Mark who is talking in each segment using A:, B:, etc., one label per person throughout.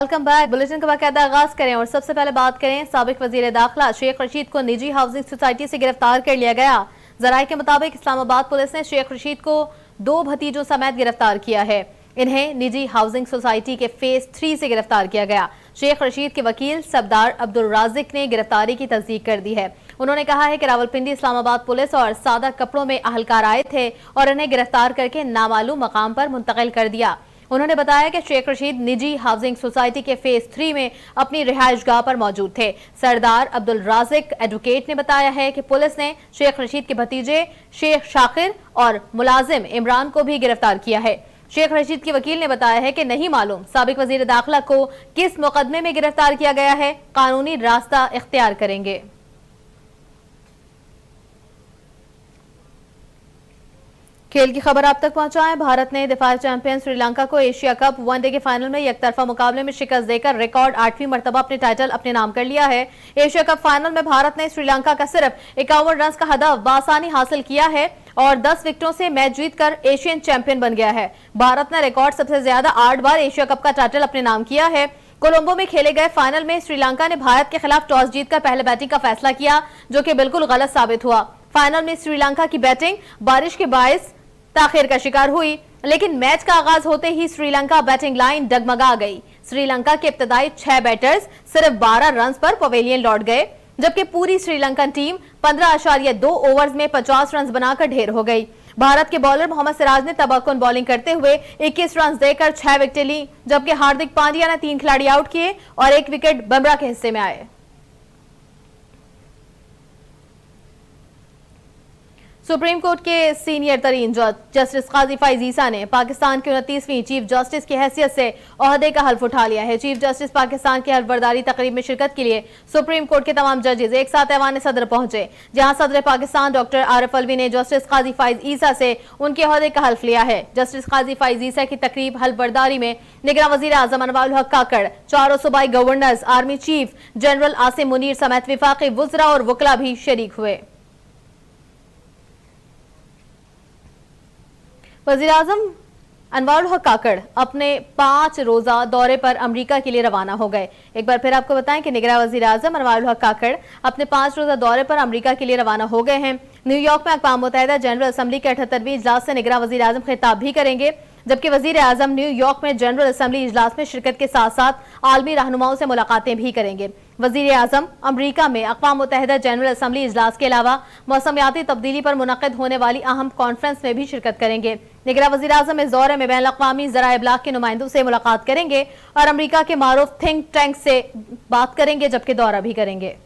A: Welcome back. Bulletin का बाकायदा आगाज करें और सबसे पहले बात करें साबिक वजीर दाखिला शेख रशीद को निजी हाउसिंग सोसाइटी से गिरफ्तार कर लिया गया। जराये के मुताबिक इस्लामाबाद पुलिस ने शेख रशीद को 2 भतीजों समेत गिरफ्तार किया है। इन्हें निजी हाउसिंग सोसाइटी के फेज 3 से गिरफ्तार किया गया। शेख रशीद के वकील सफदार अब्दुल राजिक ने गिरफ्तारी की तस्दीक कर दी है। उन्होंने कहा है कि रावलपिंडी इस्लामाबाद पुलिस और सादा कपड़ों में अहलकार आए थे और इन्हें गिरफ्तार करके नामालूम मकाम पर मुंतकिल कर दिया। उन्होंने बताया कि शेख रशीद निजी हाउसिंग सोसाइटी के फेज 3 में अपनी रिहाइश गाह पर मौजूद थे। सरदार अब्दुल राजिक एडवोकेट ने बताया है कि पुलिस ने शेख रशीद के भतीजे शेख शाकिर और मुलाजिम इमरान को भी गिरफ्तार किया है। शेख रशीद के वकील ने बताया है कि नहीं मालूम साबिक वजीर दाखिला को किस मुकदमे में गिरफ्तार किया गया है, कानूनी रास्ता इख्तियार करेंगे। खेल की खबर आप तक पहुंचाएं। भारत ने दिफाई चैंपियन श्रीलंका को एशिया कप वनडे के फाइनल में एकतरफा मुकाबले में शिकस्त देकर रिकॉर्ड 8वीं मरतबा अपने टाइटल अपने नाम कर लिया है। एशिया कप फाइनल में भारत ने श्रीलंका का सिर्फ 51 रन का हदफ बासानी हासिल किया है और 10 विकेटों से मैच जीतकर एशियन चैंपियन बन गया है। भारत ने रिकॉर्ड सबसे ज्यादा 8 बार एशिया कप का टाइटल अपने नाम किया है। कोलंबो में खेले गए फाइनल में श्रीलंका ने भारत के खिलाफ टॉस जीतकर पहले बैटिंग का फैसला किया, जो कि बिल्कुल गलत साबित हुआ। फाइनल में श्रीलंका की बैटिंग बारिश के बायस ताखिर का शिकार हुई, लेकिन मैच का आगाज होते ही श्रीलंका बैटिंग लाइन डगमगा गई। श्रीलंका के इब्तदाई 6 बैटर्स सिर्फ 12 रन पर पवेलियन लौट गए, जबकि पूरी श्रीलंकन टीम 15.2 ओवर्स में 50 रन बनाकर ढेर हो गई। भारत के बॉलर मोहम्मद सिराज ने तबाहकुन बॉलिंग करते हुए 21 रन देकर 6 विकेटें ली, जबकि हार्दिक पांड्या ने 3 खिलाड़ी आउट किए और 1 विकेट बुमराह के हिस्से में आए। सुप्रीम कोर्ट के सीनियर तरीन जज जस्टिस काजी फैज ईसा ने पाकिस्तान की 29वीं चीफ जस्टिस की हैसियत से ओहदे का हल्फ उठा लिया है। चीफ जस्टिस पाकिस्तान की हल्फबरदारी तकरीब में शिरकत के लिए सुप्रीम कोर्ट के तमाम जजेस एक साथ ऐवान सदर पहुंचे, जहां सदर पाकिस्तान डॉक्टर आरिफ अलवी ने जस्टिस काजी फैज ईसा से उनके ओहदे का हल्फ लिया है। जस्टिस काजी फैज ईसा की तकरीब हल्फबरदारी में निगरान वजीर आजम अनवारुल हक काकड़, 4 सूबाई governors, army chief general Asim Munir समेत विफाकी वुज़रा और वकला भी शरीक हुए। वज़ीर-ए-आज़म अनवारुल हक काकड़ अपने 5 रोजा दौरे पर अमेरिका के लिए रवाना हो गए। एक बार फिर आपको बताएं कि निगरान वज़ीर-ए-आज़म अनवारुल हक काकड़ अपने 5 रोजा दौरे पर अमेरिका के लिए रवाना हो गए हैं। न्यूयॉर्क में अक़वाम मुत्तहिदा जनरल असेंबली के 78वें इजलास से निगरान वज़ीर-ए-आज़म खिताब भी करेंगे, जबकि वज़ीर-ए-आज़म न्यूयॉर्क में जनरल असेंबली इजलास में शिरकत के साथ साथ आलमी रहनुमाओं से मुलाकातें भी करेंगे। वज़ीर-ए-आज़म अमेरिका में अक़वाम मुत्तहिदा जनरल असेंबली इजलास के अलावा मौसमियाती तब्दीली पर मुनक़िद होने वाली अहम कॉन्फ्रेंस में भी शिरकत करेंगे। निगरान वज़ीर-ए-आज़म इस दौरे में बैनुल अक़वामी ज़राए इब्लाग़ के नुमाइंदों से मुलाकात करेंगे और अमेरिका के मारूफ थिंक टैंक से बात करेंगे, जबकि दौरा भी करेंगे।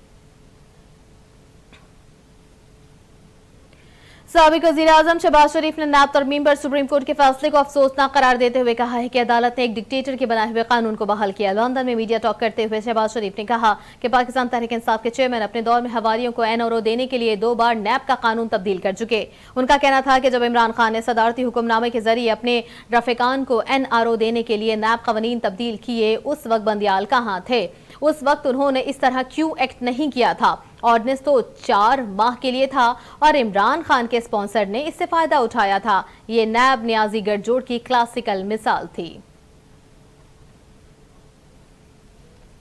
A: साबिक वज़ीर-ए-आज़म शहबाज शरीफ ने नैब तरमीम पर सुप्रीम कोर्ट के फैसले को अफसोसनाक करार देते हुए कहा है कि अदालत ने एक डिक्टेटर के बनाए हुए कानून को बहाल किया। लंदन में मीडिया टॉक करते हुए शहबाज शरीफ ने कहा कि पाकिस्तान तहरीक इंसाफ के चेयरमैन अपने दौर में हवारियों को एनआरओ देने के लिए 2 बार नैब का कानून तब्दील कर चुके। उनका कहना था कि जब इमरान खान ने सदारती हुक्मनामे के जरिए अपने रफीकान को एनआरओ देने के लिए नैब कवानीन तब्दील किए, उस वक्त बंदियाल कहाँ थे? उस वक्त उन्होंने इस तरह क्यों एक्ट नहीं किया था? ऑर्डिनेंस तो 4 माह के लिए था और इमरान खान के स्पॉन्सर ने इससे फायदा उठाया था। ये नैब नियाजी गठजोड़ की क्लासिकल मिसाल थी।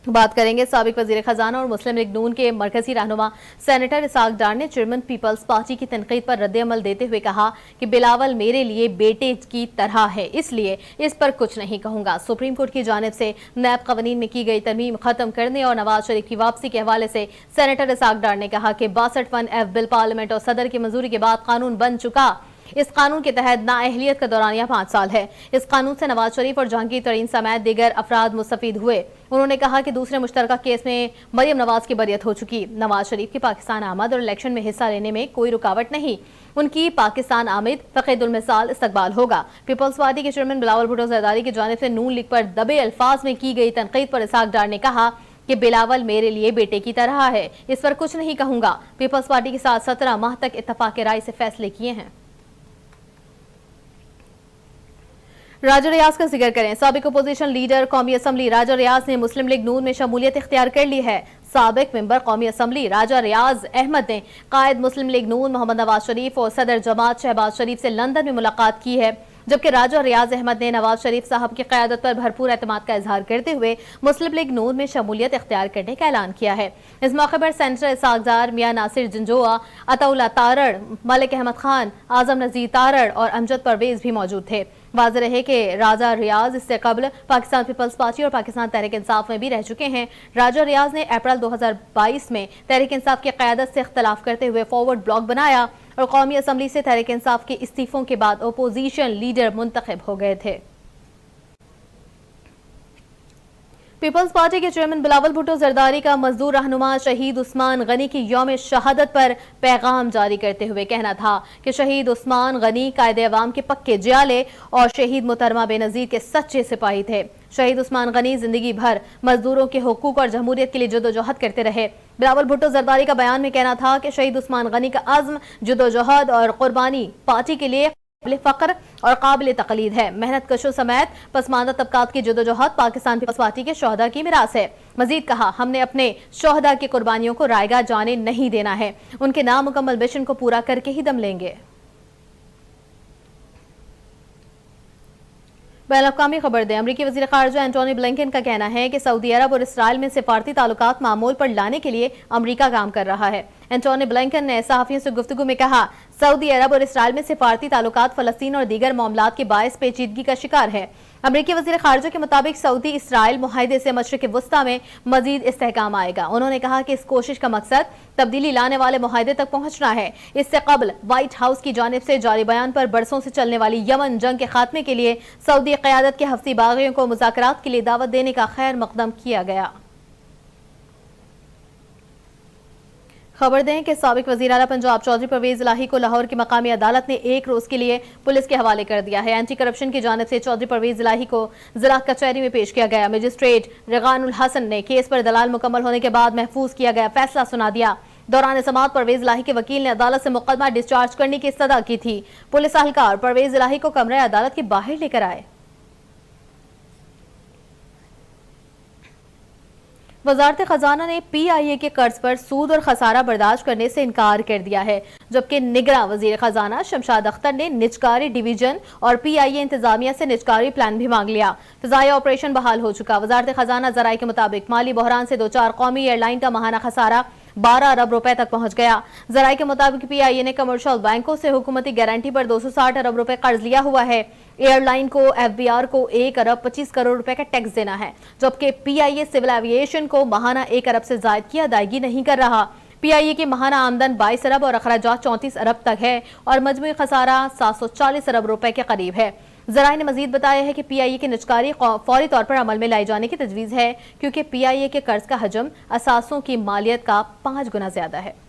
A: बात करेंगे साबिक वजीर खजाना और मुस्लिम लीग नून के मरकजी रहनुमा सेनेटर इसाक डार ने चेयरमैन पीपल्स पार्टी की तनकीद पर रद्द-ए-अमल देते हुए कहा कि बिलावल मेरे लिए बेटे की तरह है, इसलिए इस पर कुछ नहीं कहूंगा। सुप्रीम कोर्ट की जानिब से नैब कवानीन में की गई तरमीम खत्म करने और नवाज शरीफ की वापसी के हवाले से सेनेटर इसाक डार ने कहा कि 62(1)F बिल पार्लियामेंट और सदर की मंजूरी के बाद कानून बन चुका। इस कानून के तहत नाअहलियत का दौरानिया 5 साल है। इस कानून से नवाज शरीफ और जहांगीर तरीन समेत दीगर अफराद मुस्तफीद हुए। उन्होंने कहा कि दूसरे मुश्तरका केस में मरियम नवाज की बरियत हो चुकी। नवाज शरीफ की पाकिस्तान आमद और इलेक्शन में हिस्सा लेने में कोई रुकावट नहीं। उनकी पाकिस्तान आमिद फकीदुल मिसाल इस्तकबाल होगा। पीपल्स पार्टी के चेयरमैन बिलावल भुट्टो जरदारी की जानिब से नून लीग पर दबे अल्फाज में की गई तनकीद पर इसाक डार ने कहा कि बिलावल मेरे लिए बेटे की तरह है, इस पर कुछ नहीं कहूंगा। पीपल्स पार्टी के साथ 17 माह तक इत्तफाक राय से फैसले किए हैं। राजा रियाज का जिक्र करें। साबिक अपोजिशन लीडर कौमी असम्बली राजा रियाज ने मुस्लिम लीग नून में शमूलियत इख्तियार कर ली है। साबिक मेंबर कौमी असम्बली राजा रियाज अहमद ने कायद मुस्लिम लीग नून मोहम्मद नवाज शरीफ और सदर जमात शहबाज शरीफ से लंदन में मुलाकात की है। जबकि राजा रियाज अहमद ने नवाज शरीफ साहब की क़यादत पर भरपूर एतमाद का इजहार करते हुए मुस्लिम लीग नून में शमूलियत इख्तियार करने का ऐलान किया है। इस मौके पर सेनेटर इसाकदार, मियां नासिर जंजोआ, अताउल्ला तारड़, मलिक अहमद खान, आजम नजीर तारड़ और अमजद परवेज भी मौजूद थे। वाज़ेह रहे कि राजा रियाज इससे कबल पाकिस्तान पीपल्स पार्टी और पाकिस्तान तहरीक इंसाफ में भी रह चुके हैं। राजा रियाज ने अप्रैल 2022 में तहरीक इंसाफ की क़यादत से इख्तलाफ करते हुए फॉरवर्ड ब्लॉक बनाया और कौमी असम्बली से तहरीक इंसाफ के इस्तीफों के बाद अपोजिशन लीडर मुंतखब हो गए थे। पीपल्स पार्टी के चेयरमैन बिलावल भुट्टो जरदारी का मजदूर रहनुमा शहीद उस्मान गनी की यौम शहादत पर पैगाम जारी करते हुए कहना था कि शहीद उस्मान गनी कायदे अवाम के पक्के जियाले और शहीद मुहतरमा बेनजीर के सच्चे सिपाही थे। शहीद उस्मान गनी जिंदगी भर मजदूरों के हुकूक और जमहूरियत के लिए जदोजहद करते रहे। बिलावल भुट्टो जरदारी का बयान में कहना था कि शहीद उस्मान गनी का अज़्म, जदोजहद और कुर्बानी पार्टी के लिए फ़ख्र और काबिल तकलीद है। मेहनत कशों समेत पसमानदा तबकात की जदोजहद पाकिस्तान पीपल्स पार्टी के शोहदा की मिरास है। मजीद कहा, हमने अपने शोहदा की कुर्बानियों को रायगा जाने नहीं देना है, उनके नामुकम्मल मिशन को पूरा करके ही दम लेंगे। बैनुल-अक़वामी खबर दें। अमरीकी वज़ीर ख़ारिजा एंटोनी ब्लिंकन का कहना है कि सऊदी अरब और इसराइल में सिफारती ताल्लुकात मामूल पर लाने के लिए अमरीका काम कर रहा है। एंटोनी ब्लिंकन ने सहाफ़ियों से गुफ्तगू में कहा, सऊदी अरब और इसराइल में सिफारती ताल्लुकात फ़लस्तीन और दीगर मामलात के बायस पेचीदगी का शिकार है। अमरीकी वज़ीर ख़ारिजा के मुताबिक सऊदी इसराइल मुआहदे से मशरिक़ वस्ता में मज़ीद इस्तेहकाम आएगा। उन्होंने कहा कि इस कोशिश का मकसद तब्दीली लाने वाले मुआहदे तक पहुँचना है। इससे कबल व्हाइट हाउस की जानिब से जारी बयान पर बरसों से चलने वाली यमन जंग के खात्मे के लिए सऊदी क़यादत के हफ्ती बागियों को मुज़ाकरात के लिए दावत देने का खैर मकदम किया गया। खबर दें कि साबिक वज़ीर आला पंजाब चौधरी परवेज इलाही को लाहौर की मकामी अदालत ने एक रोज के लिए पुलिस के हवाले कर दिया है। एंटी करप्शन की जानिब से चौधरी परवेज इलाही को जिला कचहरी में पेश किया गया। मजिस्ट्रेट रेगानुल हसन ने केस पर दलाल मुकम्मल होने के बाद महफूज किया गया फैसला सुना दिया। दौरान समाअत परवेज इलाही के वकील ने अदालत से मुकदमा डिस्चार्ज करने की इस्तदा की थी। पुलिस अहलकार परवेज इलाही को कमरे अदालत के बाहर लेकर आए। वजारत खजाना ने PIA के कर्ज पर सूद और खसारा बर्दाश्त करने से इनकार कर दिया है, जबकि निगरां वजीर खजाना शमशाद अख्तर ने निजकारी डिवीजन और PIA इंतजामिया से निजकारी प्लान भी मांग लिया। फिजाया ऑपरेशन बहाल हो चुका। वजारत खजाना जराये के मुताबिक माली बहरान से 2-4 कौमी एयरलाइन का माहाना खसारा 12 अरब रुपए तक पहुंच गया। जराये के मुताबिक PIA ने कमर्शियल बैंकों से हुकूमती गारंटी पर 260 अरब रुपए कर्ज लिया हुआ है। एयरलाइन को FBR को 1 अरब 25 करोड़ रुपए का टैक्स देना है, जबकि PIA सिविल एविएशन को माहाना 1 अरब से जायद की अदायगी नहीं कर रहा। PIA की माहाना आमदन 22 अरब और अखराजात 34 अरब तक है और मजमूई खसारा 740 अरब रुपए के करीब है। जराये ने मजीद बताया है कि PIA की निजकारी फौरी तौर पर अमल में लाई जाने की तजवीज़ है, क्योंकि PIA के कर्ज का हजम असासों की मालियत का 5 गुना ज्यादा है।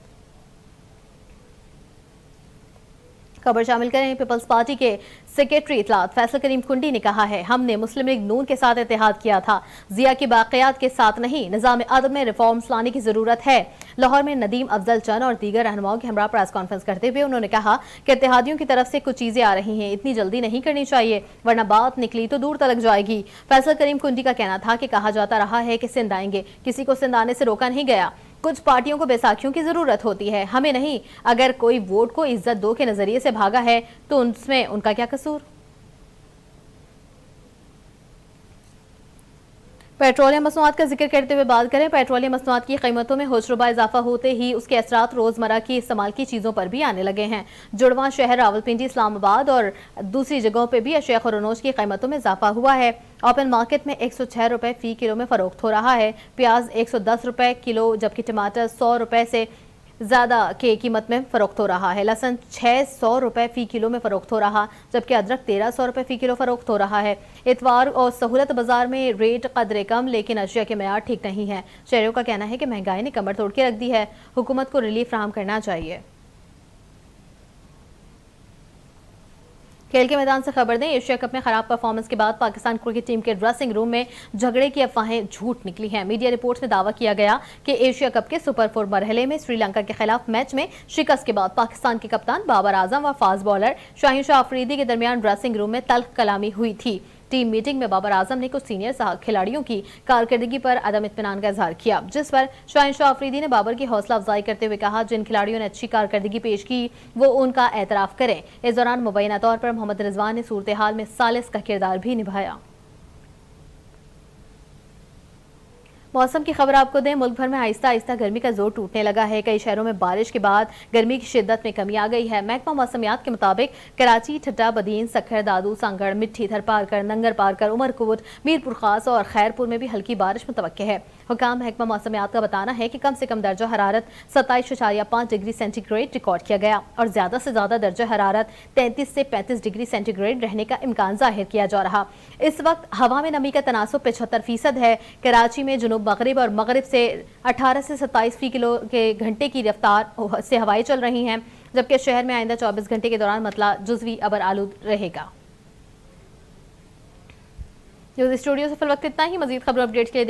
A: खबर शामिल करें। पीपल्स पार्टी के सेक्रेटरी इतलात फैसल करीम कुंडी ने कहा है, हमने मुस्लिम लीग नून के साथ इत्तेहाद किया था, जिया की बाक़ियात के साथ नहीं। निज़ाम अदब में रिफॉर्म्स लाने की जरूरत है। लाहौर में नदीम अफजल चंद और दीगर रहनुमाओं के हमरा प्रेस कॉन्फ्रेंस करते हुए उन्होंने कहा कि इत्तेहादियों की तरफ से कुछ चीजें आ रही हैं, इतनी जल्दी नहीं करनी चाहिए वरना बात निकली तो दूर तलक जाएगी। फैसल करीम कुंडी का कहना था कि कहा जाता रहा है कि सिंध आएंगे, किसी को सिंध आने से रोका नहीं गया। कुछ पार्टियों को बैसाखियों की जरूरत होती है, हमें नहीं। अगर कोई वोट को इज्जत दो के नजरिए से भागा है तो उसमें उनका क्या कसूर। पेट्रोलियम मसनूआत का जिक्र करते हुए बात करें। पेट्रोलियम मसनूआत की कीमतों में होशरुबा इजाफा होते ही उसके असरात रोजमर्रा की इस्तेमाल की चीजों पर भी आने लगे हैं। जुड़वा शहर रावलपिंडी, इस्लामाबाद और दूसरी जगहों पर भी अशिया और अनोज की कीमतों में इजाफा हुआ है। ओपन मार्केट में 106 रुपए फी किलो में फरोख्त हो रहा है। प्याज 110 रुपए किलो, जबकि टमाटर 100 रुपए से ज्यादा के कीमत में फरोख्त हो रहा है। लहसुन 600 रुपए फी किलो में फरोख्त हो रहा, जबकि अदरक 1300 रुपए फी किलो फरोख्त हो रहा है। इतवार और सहूलत बाजार में रेट कदरे कम, लेकिन अशिया के मेयार ठीक नहीं है। शहरियों का कहना है कि महंगाई ने कमर तोड़ के रख दी है, हुकूमत को रिलीफ फराहम करना चाहिए। खेल के मैदान से खबर दें। एशिया कप में खराब परफॉर्मेंस के बाद पाकिस्तान क्रिकेट टीम के ड्रेसिंग रूम में झगड़े की अफवाहें झूठ निकली हैं। मीडिया रिपोर्ट्स में दावा किया गया कि एशिया कप के सुपर 4 मरहले में श्रीलंका के खिलाफ मैच में शिकस्त के बाद पाकिस्तान के कप्तान बाबर आजम व फास्ट बॉलर शाहीन शाह अफरीदी के दरमियान ड्रेसिंग रूम में तल्ख कलामी हुई थी। टीम मीटिंग में बाबर आजम ने कुछ सीनियर खिलाड़ियों की कारकर्दगी पर अदम इत्मीनान का इजहार किया, जिस पर शहंशाह अफरीदी ने बाबर की हौसला अफजाई करते हुए कहा जिन खिलाड़ियों ने अच्छी कारकर्दगी पेश की वो उनका एतराफ करें। इस दौरान मुबैना तौर पर मोहम्मद रिजवान ने सूरत हाल में सालिस का किरदार भी निभाया। मौसम की खबर आपको दें, मुल्क भर में आहिस्ता आहिस्ता गर्मी का जोर टूटने लगा है। कई शहरों में बारिश के बाद गर्मी की शिद्दत में कमी आ गई है। महकमा मौसमियात के मुताबिक कराची, ठट्टा, बदीन, सखर, दादू, सांगड़, मिट्ठी, थरपारकर, नंगर पारकर, उमरकोट, मीरपुर खास और खैरपुर में भी हल्की बारिश मुतवक्के है। हुकाम महकमा मौसमियात का बताना है कि कम से कम दर्जा हरारत 27.5 डिग्री सेंटीग्रेड रिकॉर्ड किया गया और ज्यादा से ज्यादा दर्जा हरारत 33 से 35 डिग्री सेंटीग्रेड रहने का इम्कान जाहिर किया जा रहा। इस वक्त हवा में नमी का तनासुब 75% है। कराची में जुनूब मगरिब और मगरिब से 18 से 27 फी किलो के घंटे की रफ्तार से हवाएं चल रही हैं, जबकि शहर में आइंदा 24 घंटे के दौरान मतला जुज़वी अबर आलूद रहेगा। न्यूज़ स्टूडियो से फिल वक्त इतना ही। मजीद खबर अपडेट के लिए